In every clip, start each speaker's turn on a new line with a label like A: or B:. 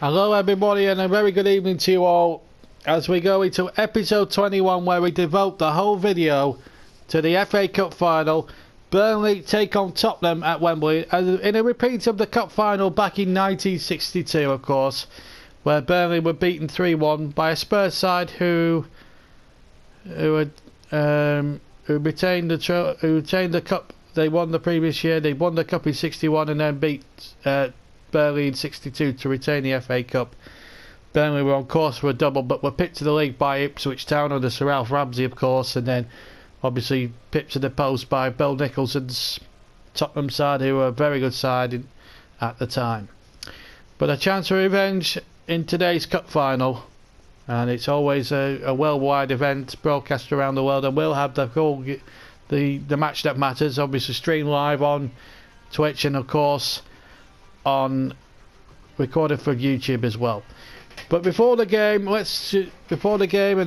A: Hello everybody and a very good evening to you all as we go into episode 21 where we devote the whole video to the FA Cup final. Burnley take on Tottenham at Wembley in a repeat of the cup final back in 1962 of course, where Burnley were beaten 3-1 by a Spurs side who retained the cup. They won the previous year. They won the cup in 61 and then beat Burnley in 62 to retain the FA Cup. Burnley were on course for a double but were pipped to the league by Ipswich Town under Sir Ralph Ramsey of course, and then obviously pipped to the post by Bill Nicholson's Tottenham side, who were a very good side at the time. But a chance for revenge in today's cup final, and it's always a worldwide event broadcast around the world, and we'll have the match that matters obviously streamed live on Twitch and of course on recorded for YouTube as well. But before the game and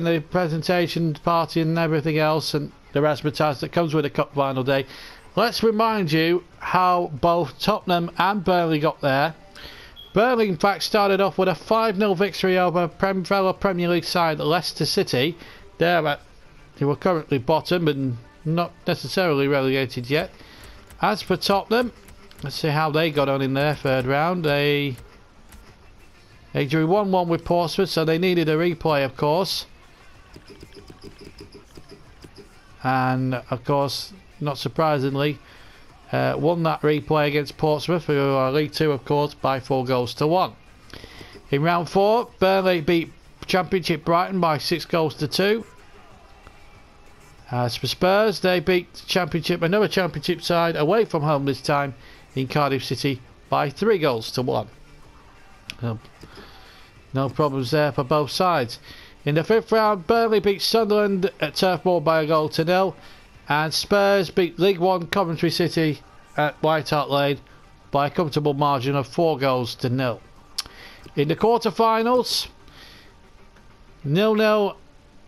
A: the presentation party and everything else and the razzmatazz that comes with a cup final day, let's remind you how both Tottenham and Burnley got there. Burnley in fact started off with a 5-0 victory over fellow Premier League side Leicester City. They were currently bottom and not necessarily relegated yet. As for Tottenham, let's see how they got on in their third round. They drew 1-1 with Portsmouth, so they needed a replay of course. And of course, not surprisingly, won that replay against Portsmouth, who are League 2 of course, by 4-1. In round 4, Burnley beat Championship Brighton by 6-2. As for Spurs, they beat another Championship side away from home this time in Cardiff City by 3-1. No problems there for both sides. In the fifth round, Burnley beat Sunderland at Turf Moor by 1-0, and Spurs beat League 1 Coventry City at White Hart Lane by a comfortable margin of 4-0. In the quarter-finals, 0-0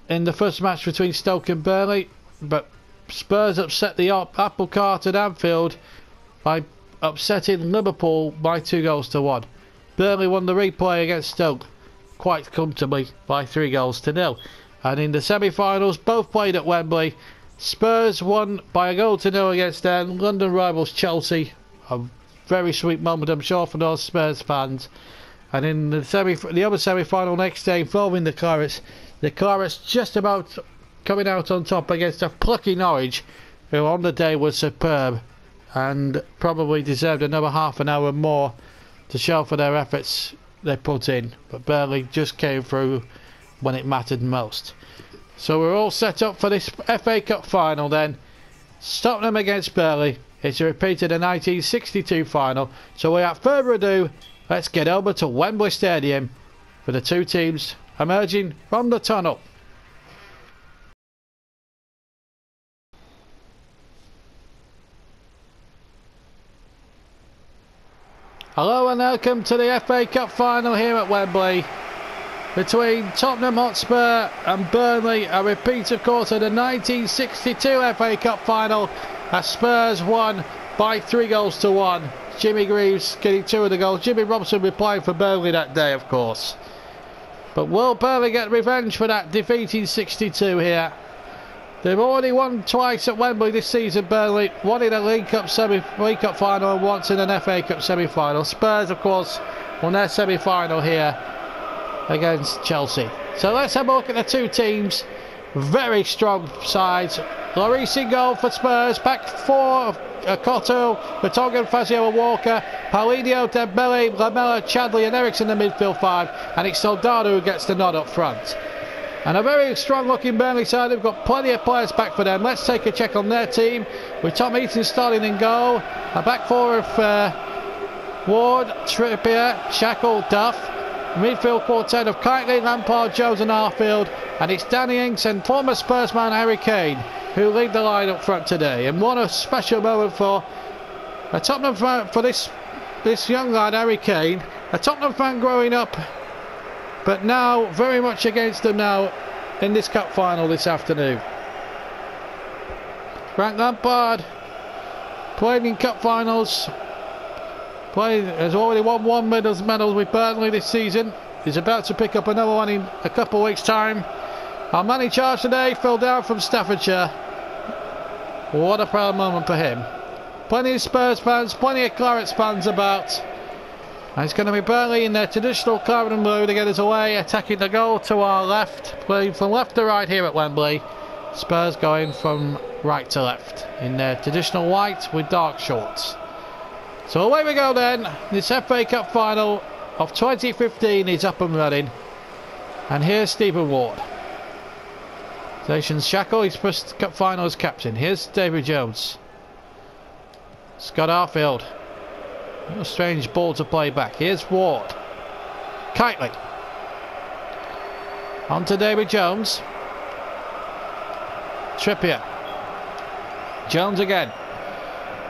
A: in the first match between Stoke and Burnley, but Spurs upset the apple cart at Anfield by upsetting Liverpool by 2-1. Burnley won the replay against Stoke quite comfortably by 3-0. And in the semi-finals, both played at Wembley. Spurs won by 1-0 against their London rivals Chelsea. A very sweet moment, I'm sure, for those Spurs fans. And in the other semi-final next day, involving the Clarets just about coming out on top against a plucky Norwich, who on the day was superb and probably deserved another half an hour more to show for their efforts they put in. But Burnley just came through when it mattered most. So we're all set up for this FA Cup final then. Tottenham against Burnley. It's a repeat of the 1962 final. So without further ado, let's get over to Wembley Stadium for the two teams emerging from the tunnel. Hello and welcome to the FA Cup final here at Wembley between Tottenham Hotspur and Burnley. A repeat of course of the 1962 FA Cup final as Spurs won by 3-1. Jimmy Greaves getting 2 of the goals. Jimmy Robson replying for Burnley that day of course. But will Burnley get revenge for that defeat in 62 here? They've already won twice at Wembley this season, Burnley. One in a League Cup final and once in an FA Cup semi-final. Spurs, of course, won their semi-final here against Chelsea. So let's have a look at the two teams. Very strong sides. Lloris in goal for Spurs. Back four, Cotto, Vertonghen, Fazio and Walker. Paulinho, Dembele, Lamella, Chadley and Ericsson in the midfield 5. And it's Soldado who gets the nod up front. And a very strong looking Burnley side. They've got plenty of players back for them. Let's take a check on their team with Tom Heaton starting in goal. A back four of Ward, Trippier, Shackle, Duff. Midfield quartet of Kiteley, Lampard, Jones and Arfield. And it's Danny Ings and former Spurs man Harry Kane who lead the line up front today. And what a special moment for a Tottenham fan, for this young lad Harry Kane. A Tottenham fan growing up, but now very much against them now in this cup final this afternoon. Frank Lampard played in cup finals Has already won one medal with Burnley this season. He's about to pick up another one in a couple of weeks' time. Our man in charge today, Phil Down from Staffordshire. What a proud moment for him. Plenty of Spurs fans, plenty of Clarets fans about. And it's going to be Burnley in their traditional claret and blue to get us away, attacking the goal to our left, playing from left to right here at Wembley. Spurs going from right to left in their traditional white with dark shorts. So away we go then. This FA Cup final of 2015 is up and running. And here's Stephen Ward. Nations Shackle, his first cup final as captain. Here's David Jones. Scott Arfield. A strange ball to play back. Here's Ward. Kitely. On to David Jones. Trippier. Jones again.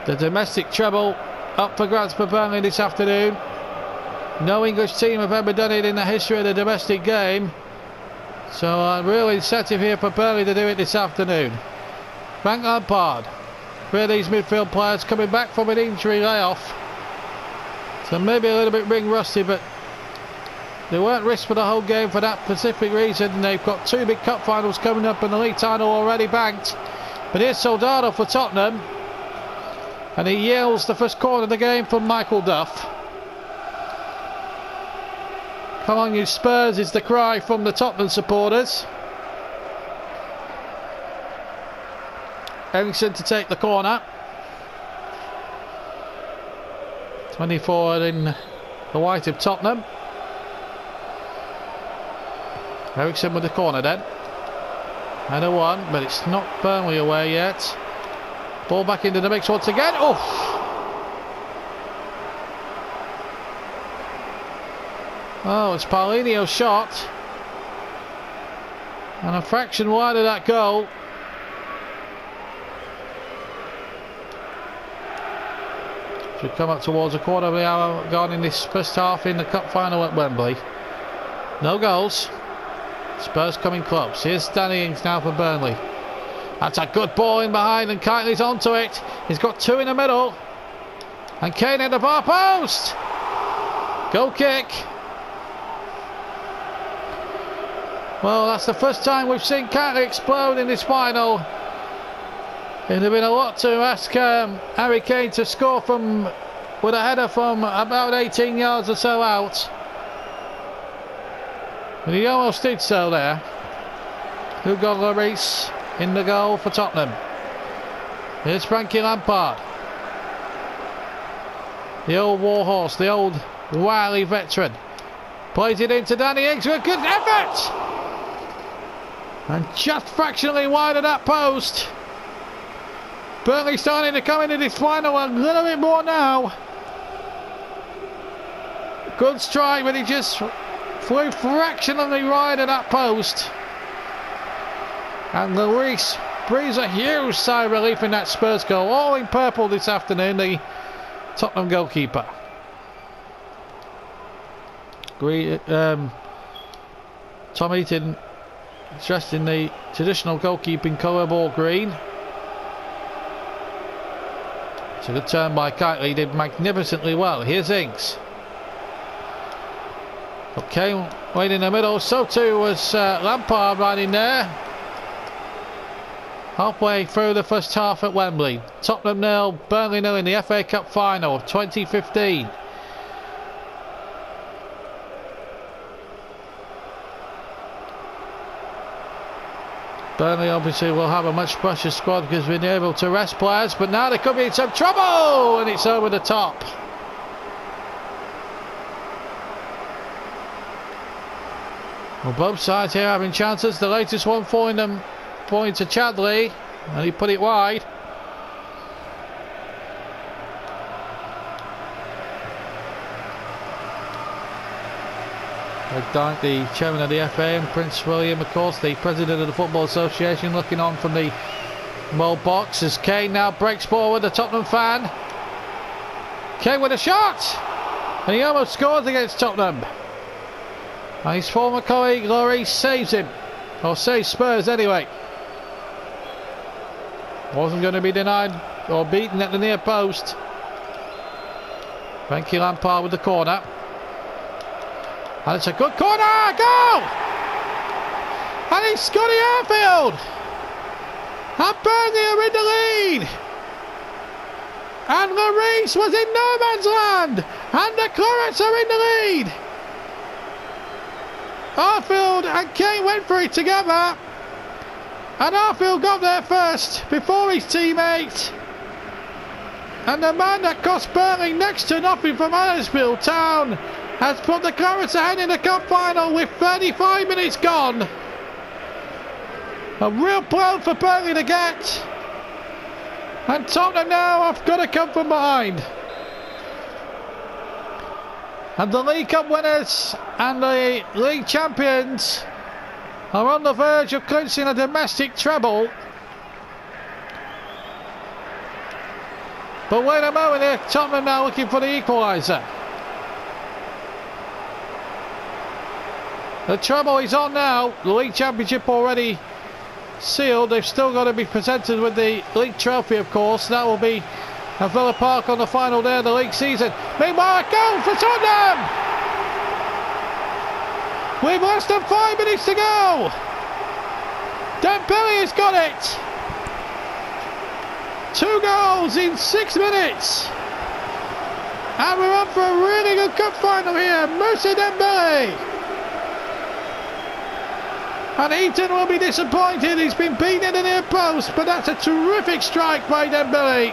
A: The domestic treble up for grabs for Burnley this afternoon. No English team have ever done it in the history of the domestic game. So real incentive here for Burnley to do it this afternoon. Frank Lampard. Three of these midfield players coming back from an injury layoff. So maybe a little bit ring rusty, but they weren't risked for the whole game for that specific reason. They've got two big cup finals coming up and the league title already banked. But here's Soldado for Tottenham. And he yields the first corner of the game from Michael Duff. Come on you Spurs is the cry from the Tottenham supporters. Eriksson to take the corner. 24 in the white of Tottenham. Eriksson with the corner then. And a one, but it's not firmly away yet. Ball back into the mix once again. Oh, it's Paulinho's shot. And a fraction wide of that goal. Should come up towards a quarter of the hour gone in this first half in the cup final at Wembley. No goals. Spurs coming close. Here's Danny Ings now for Burnley. That's a good ball in behind and Kitely's onto it. He's got two in the middle. And Kane at the far post. Goal kick. Well, that's the first time we've seen Kitely explode in this final. It'd have been a lot to ask Harry Kane to score from with a header from about 18 yards or so out. But he almost did so there. Hugo Lloris in the goal for Tottenham. Here's Frankie Lampard. The old warhorse, the old wily veteran. Plays it into Danny Ings with a good effort! And just fractionally wide of that post. Burnley starting to come into this final a little bit more now. Good strike, but he just flew fractionally wide of that post. And Lloris breathes a huge sigh of relief in that Spurs goal. All in purple this afternoon, the Tottenham goalkeeper. Tom Heaton dressed in the traditional goalkeeping colour of all green. It's a good turn by Kitely, he did magnificently well. Here's Ings. Okay, right in the middle, so too was Lampard right in there. Halfway through the first half at Wembley. Tottenham 0, Burnley 0 in the FA Cup final of 2015. Burnley obviously will have a much fresher squad because we've been able to rest players, but now they could be in some trouble and it's over the top. Well, both sides here having chances. The latest one falling to Chadley and he put it wide. The chairman of the FA and Prince William, of course, the president of the Football Association, looking on from the goal box as Kane now breaks forward, the Tottenham fan. Kane with a shot! And he almost scores against Tottenham. And his former colleague Lloris saves him. Or saves Spurs anyway. Wasn't going to be denied or beaten at the near post. Frankie Lampard with the corner. And it's a good corner! Goal! And it's Scotty Arfield! And Burnley are in the lead! And Lloris was in no man's land! And the Clarets are in the lead! Arfield and Kane went for it together. And Arfield got there first before his teammate. And the man that cost Burnley next to nothing from Huddersfield Town has put the Clarets ahead in the cup final with 35 minutes gone. A real blow for Burnley to get. And Tottenham now have got to come from behind. And the League Cup winners and the league champions are on the verge of clinching a domestic treble. But wait a moment here, Tottenham now looking for the equaliser. The treble is on now. The league championship already sealed. They've still got to be presented with the league trophy, of course. That will be at Villa Park on the final day of the league season. Meanwhile, a goal for Tottenham! We've less than 5 minutes to go! Dembele has got it! 2 goals in 6 minutes! And we're on for a really good cup final here. Moussa Dembele! And Eaton will be disappointed. He's been beaten in the near post, but that's a terrific strike by Dembele.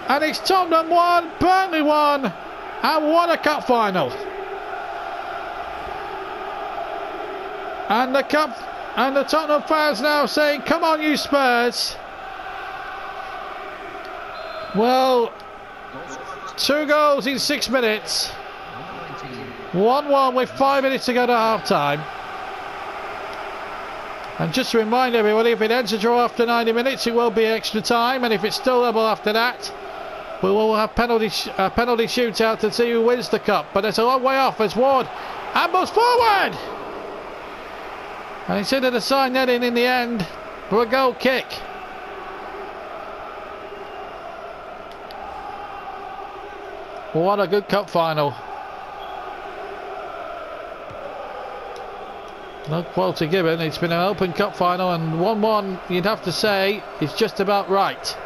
A: And it's Tottenham 1, Burnley 1, and what a cup final. And the Tottenham fans now saying, come on you Spurs. Well, 2 goals in 6 minutes. 1-1 with 5 minutes to go to half time. And just to remind everybody, if it ends a draw after 90 minutes, it will be extra time. And if it's still level after that, we will have penalty shootout to see who wins the cup. But it's a long way off as Ward ambles forward. And it's into the side netting in the end for a goal kick. What a good cup final. No quality given. It's been an open cup final, and 1-1 you'd have to say is just about right.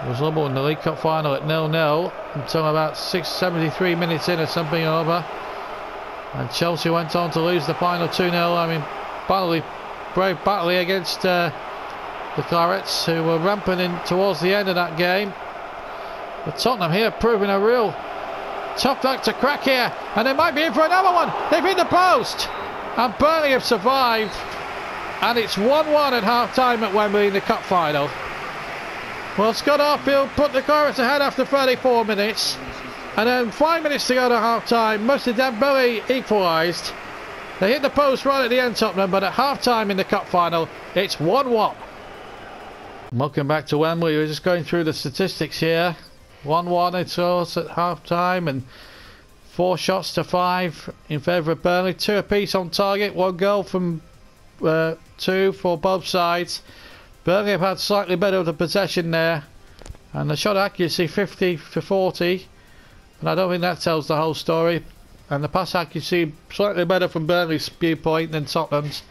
A: Was Lubbock in the League Cup final at 0-0 until about 73 minutes in or something over, and Chelsea went on to lose the final 2-0. I mean, brave battle against the Clarets, who were rampant in towards the end of that game. But Tottenham here proving a real tough nut to crack here, and they might be in for another one. They've hit the post, and Burnley have survived, and it's 1-1 at half time at Wembley in the cup final. Well, Scott Arfield put the Clarets ahead after 34 minutes, and then 5 minutes to go to half time. Moussa Dembele equalised. They hit the post right at the end, Tottenham, but at half time in the cup final, it's 1-1. Welcome back to Wembley. We're just going through the statistics here. 1-1 it's us at half time, and 4 shots to 5 in favour of Burnley. 2 apiece on target, 1 goal from 2 for both sides. Burnley have had slightly better of the possession there, and the shot accuracy 50-40, but I don't think that tells the whole story. And the pass accuracy slightly better from Burnley's viewpoint than Tottenham's.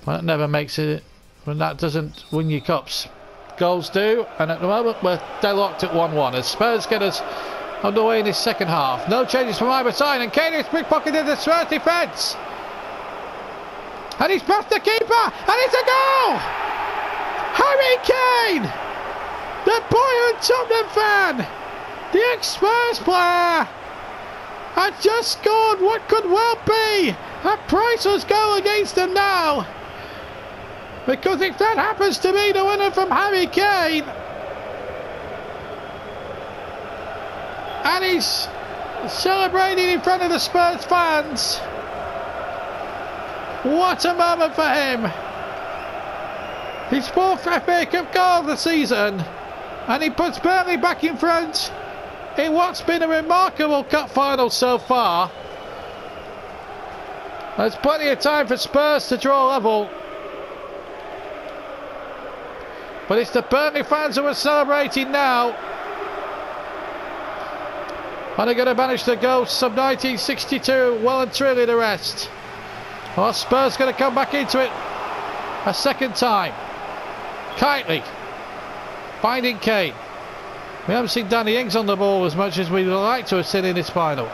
A: Well, that never makes it, when that doesn't win you cups. Goals do, and at the moment we're deadlocked at 1-1 as Spurs get us underway in this second half. No changes from either side, and Kane is pickpocketed the Spurs defence, and he's past the keeper, and it's a goal! Harry Kane, the boyhood Tottenham fan, the ex-Spurs player, has just scored what could well be a priceless goal against them now. Because if that happens to be the winner from Harry Kane, and he's celebrating in front of the Spurs fans, what a moment for him. His 4th FA Cup goal of the season, and he puts Burnley back in front in what's been a remarkable cup final so far. There's plenty of time for Spurs to draw level. But it's the Burnley fans who are celebrating now. And they're going to manage the ghosts of 1962 well and truly the rest. Well, Spurs going to come back into it a second time. Kitely finding Kane. We haven't seen Danny Ings on the ball as much as we would like to have seen in this final.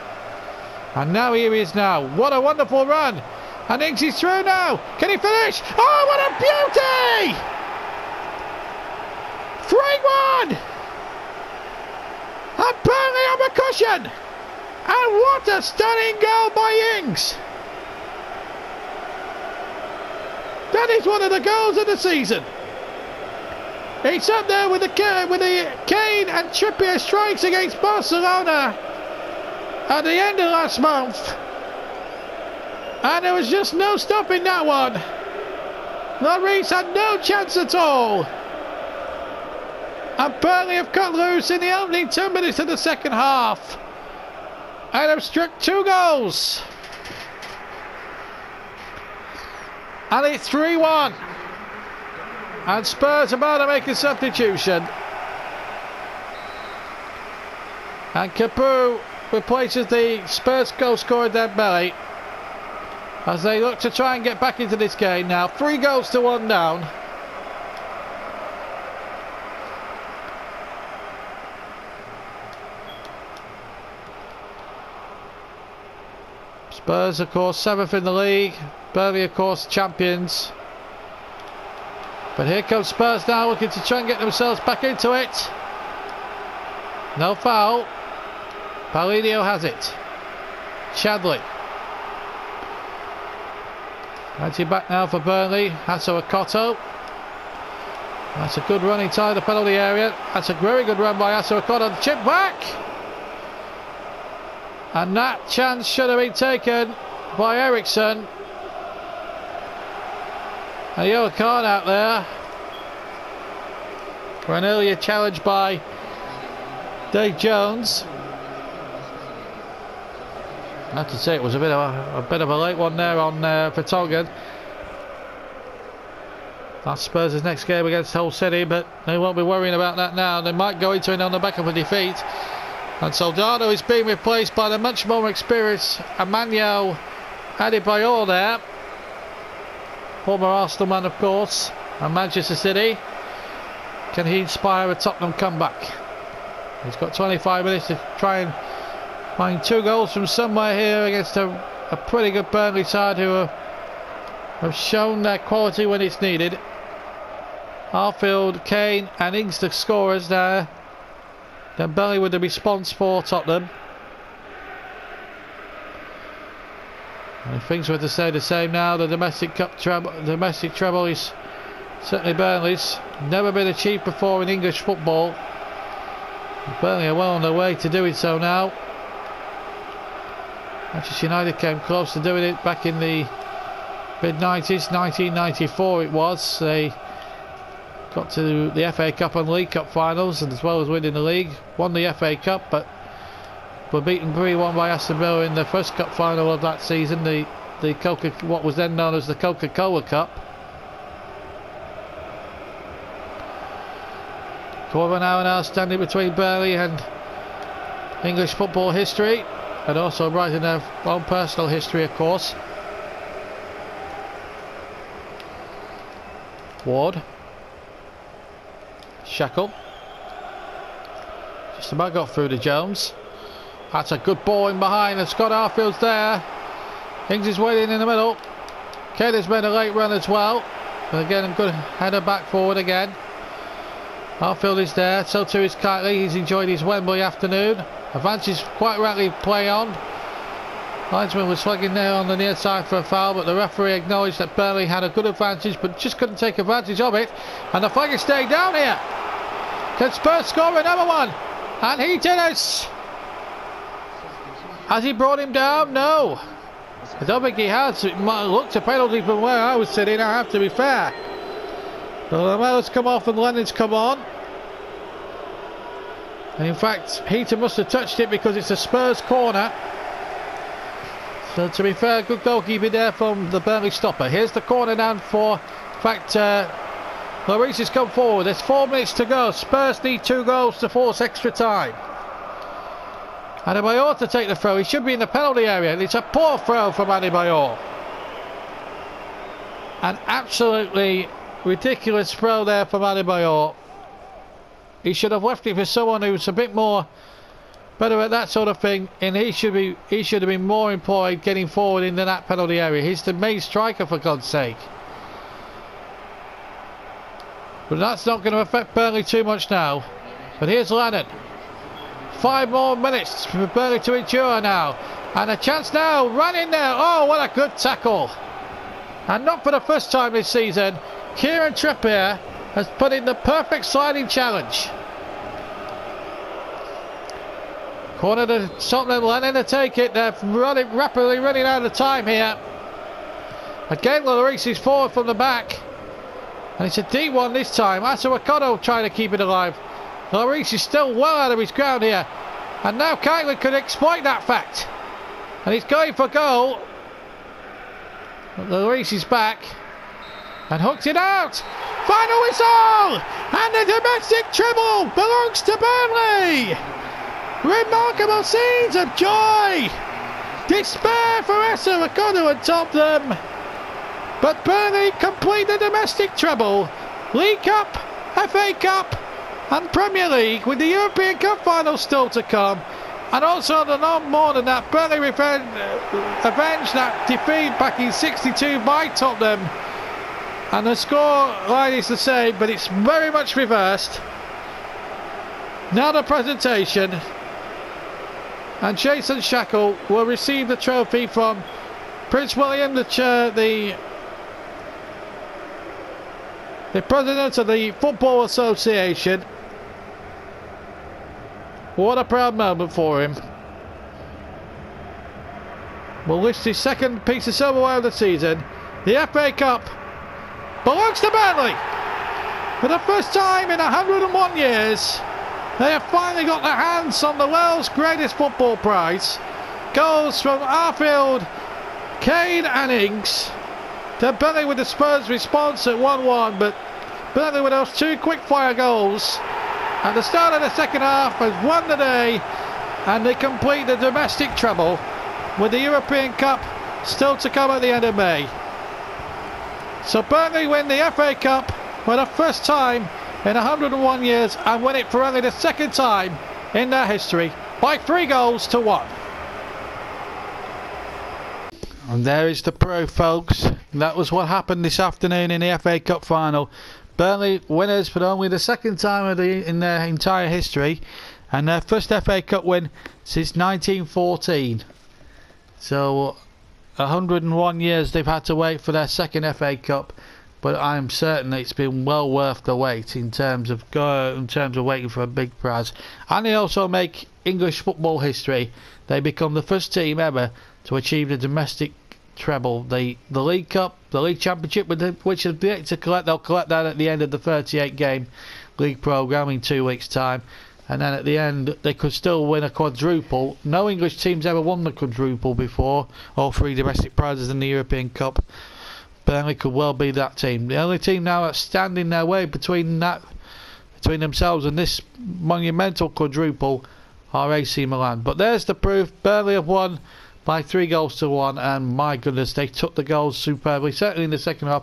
A: And now here he is now. What a wonderful run. And Ings is through now. Can he finish? Oh, what a beauty! 3-1! And Burnley on the cushion! And what a stunning goal by Ings! That is one of the goals of the season. It's up there with the Kane and Trippier strikes against Barcelona at the end of last month. And there was just no stopping that one. Lloris had no chance at all. And Burnley have cut loose in the opening 2 minutes of the second half. And have struck 2 goals. And it's 3-1. And Spurs about to make a substitution. And Capoue replaces the Spurs goal scorer Dembele as they look to try and get back into this game now. 3 goals to 1 down. Spurs, of course, 7th in the league. Burnley, of course, champions. But here comes Spurs now, looking to try and get themselves back into it. No foul. Paulinho has it. Chadley. Empty back now for Burnley. Asuakoto. That's a good run inside the penalty area. That's a very good run by Asuakoto. Chip back. And that chance should have been taken by Eriksson. A yellow card out there for an earlier challenge by Dave Jones. I have to say it was a bit of a late one there on Vertonghen. That's Spurs' next game against Hull City, but they won't be worrying about that now. They might go into it on the back of a defeat. And Soldado is being replaced by the much more experienced Emmanuel Adebayor there. Former Arsenal man, of course, and Manchester City. Can he inspire a Tottenham comeback? He's got 25 minutes to try and find 2 goals from somewhere here against a pretty good Burnley side who have shown their quality when it's needed. Arfield, Kane and Ings the scorers there. Dembele with the response for Tottenham. And if things were to stay the same now, the domestic treble is certainly Burnley's. Never been achieved before in English football. Burnley are well on their way to doing so now. Manchester United came close to doing it back in the mid-90s, 1994 it was. They got to the FA Cup and League Cup finals, and as well as winning the league, won the FA Cup, but were beaten 3-1 by Aston Villa in the first cup final of that season, what was then known as the Coca-Cola Cup. Quarter of an hour now standing between Burnley and English football history, and also writing their own personal history, of course. Ward. Shackle. Just about got through to Jones. That's a good ball in behind, and Scott Arfield's there. Ings is waiting in the middle. Kane has made a late run as well. But again, a good header back forward again. Arfield is there, so too is Kitely. He's enjoyed his Wembley afternoon. Advances quite rightly play on. Linesman was flagging there on the near side for a foul, but the referee acknowledged that Burnley had a good advantage, but just couldn't take advantage of it. And the flag is staying down here. Can Spurs score another one? And he did it. Has he brought him down? No. I don't think he has. It might look a penalty from where I was sitting, I have to be fair. But Lamella's come off and Lennon's come on. And in fact, Heaton must have touched it because it's a Spurs corner. So to be fair, good goalkeeping there from the Burnley stopper. Here's the corner down for, in fact, Lloris has come forward. There's 4 minutes to go. Spurs need 2 goals to force extra time. Adebayor to take the throw. He should be in the penalty area. And it's a poor throw from Adebayor. An absolutely ridiculous throw there from Adebayor. He should have left it for someone who's a bit more better at that sort of thing, and he should have been more employed getting forward into that penalty area. He's the main striker, for God's sake. But that's not going to affect Burnley too much now. But here's Lennon. 5 more minutes for Burnley to endure now, and a chance now. Run in there. Oh, what a good tackle! And not for the first time this season, Kieran Trippier has put in the perfect sliding challenge. Corner to Tottenham, Lennon to take it. They're rapidly running out of time here. Again, Lloris is forward from the back. And it's a D1 this time. Asuakoto trying to keep it alive. Lloris is still well out of his ground here. And now Kaitlin could exploit that fact. And he's going for goal. Lloris is back. And hooks it out. Final whistle! And the domestic treble belongs to Burnley! Remarkable scenes of joy! Despair for Asuakoto and Tottenham! But Burnley complete the domestic treble. League Cup, FA Cup and Premier League, with the European Cup final still to come. And also, not more than that, Burnley avenged that defeat back in '62 by Tottenham. And the score line is the same, but it's very much reversed. Now the presentation. And Jason Shackle will receive the trophy from Prince William, the president of the Football Association. What a proud moment for him. We'll lift his second piece of silverware of the season. The FA Cup belongs to Burnley. For the first time in 101 years, they have finally got their hands on the world's greatest football prize. Goals from Arfield, Kane and Ings. To Burnley with the Spurs response at 1-1, but Burnley with those 2 quick-fire goals at the start of the second half has won the day, and they complete the domestic treble, with the European Cup still to come at the end of May. So Burnley win the FA Cup for the first time in 101 years, and win it for only the second time in their history by 3 goals to 1. And there is the proof, folks. That was what happened this afternoon in the FA Cup final. Burnley winners for only the second time in their entire history, and their first FA Cup win since 1914. So 101 years they've had to wait for their second FA Cup, but I'm certain it's been well worth the wait in terms of waiting for a big prize. And they also make English football history. They become the first team ever to achieve the domestic treble, the League Cup, the League Championship, which is yet to collect. They'll collect that at the end of the 38 game league programme in 2 weeks time, and then at the end they could still win a quadruple. No English teams ever won the quadruple before, all 3 domestic prizes in the European Cup. Burnley could well be that team. The only team now that's standing their way between themselves and this monumental quadruple are AC Milan. But there's the proof. Burnley have won by 3 goals to 1, and my goodness, they took the goals superbly, certainly in the second half.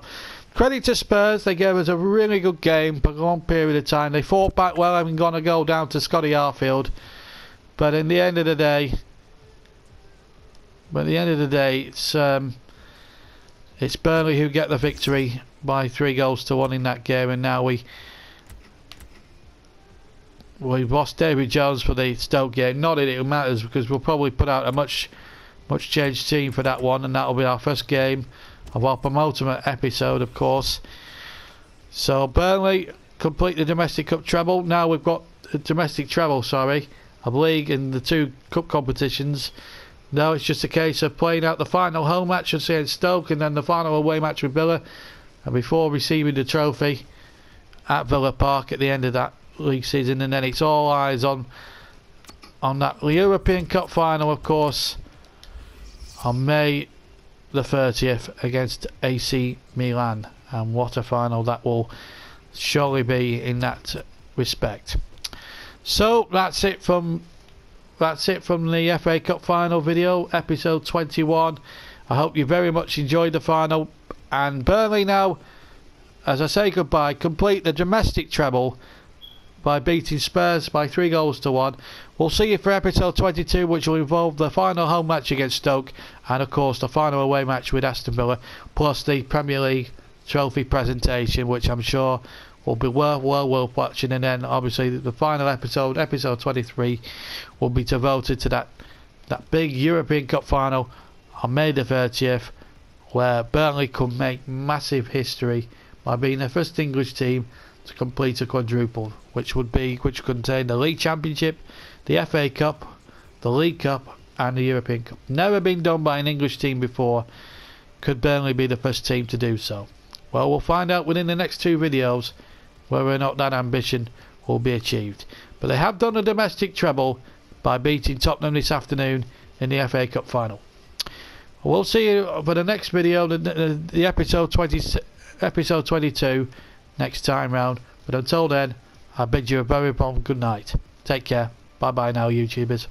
A: Credit to Spurs, they gave us a really good game for a long period of time. They fought back well, having gone a goal down to Scotty Arfield. But in the end of the day, it's Burnley who get the victory by 3 goals to 1 in that game, and now we've lost David Jones for the Stoke game. Not that it matters, because we'll probably put out a much changed team for that one, and that'll be our first game of our penultimate episode, of course. So Burnley complete the domestic cup treble. Now we've got a domestic treble, of league and the 2 cup competitions. Now it's just a case of playing out the final home match against Stoke, and then the final away match with Villa, and before receiving the trophy at Villa Park at the end of that league season. And then it's all eyes on that European Cup final, of course, on May the 30th against AC Milan, and what a final that will surely be in that respect. So that's it from the FA Cup final video, episode 21. I hope you very much enjoyed the final, and Burnley now, as I say goodbye, complete the domestic treble by beating Spurs by 3-1. We'll see you for episode 22, which will involve the final home match against Stoke, and of course the final away match with Aston Villa, plus the Premier League trophy presentation, which I'm sure will be well worth watching. And then obviously the final episode, episode 23, will be devoted to that big European Cup final on May the 30th, where Burnley could make massive history by being the first English team to complete a quadruple, which would contain the League Championship, the FA Cup, the League Cup and the European Cup. Never been done by an English team before. Could Burnley be the first team to do so? Well, we'll find out within the next 2 videos whether or not that ambition will be achieved. But they have done a domestic treble by beating Tottenham this afternoon in the FA Cup final. We'll see you for the next video, the episode 22 next time round. But until then, I bid you a very warm good night. Take care. Bye bye now, YouTubers.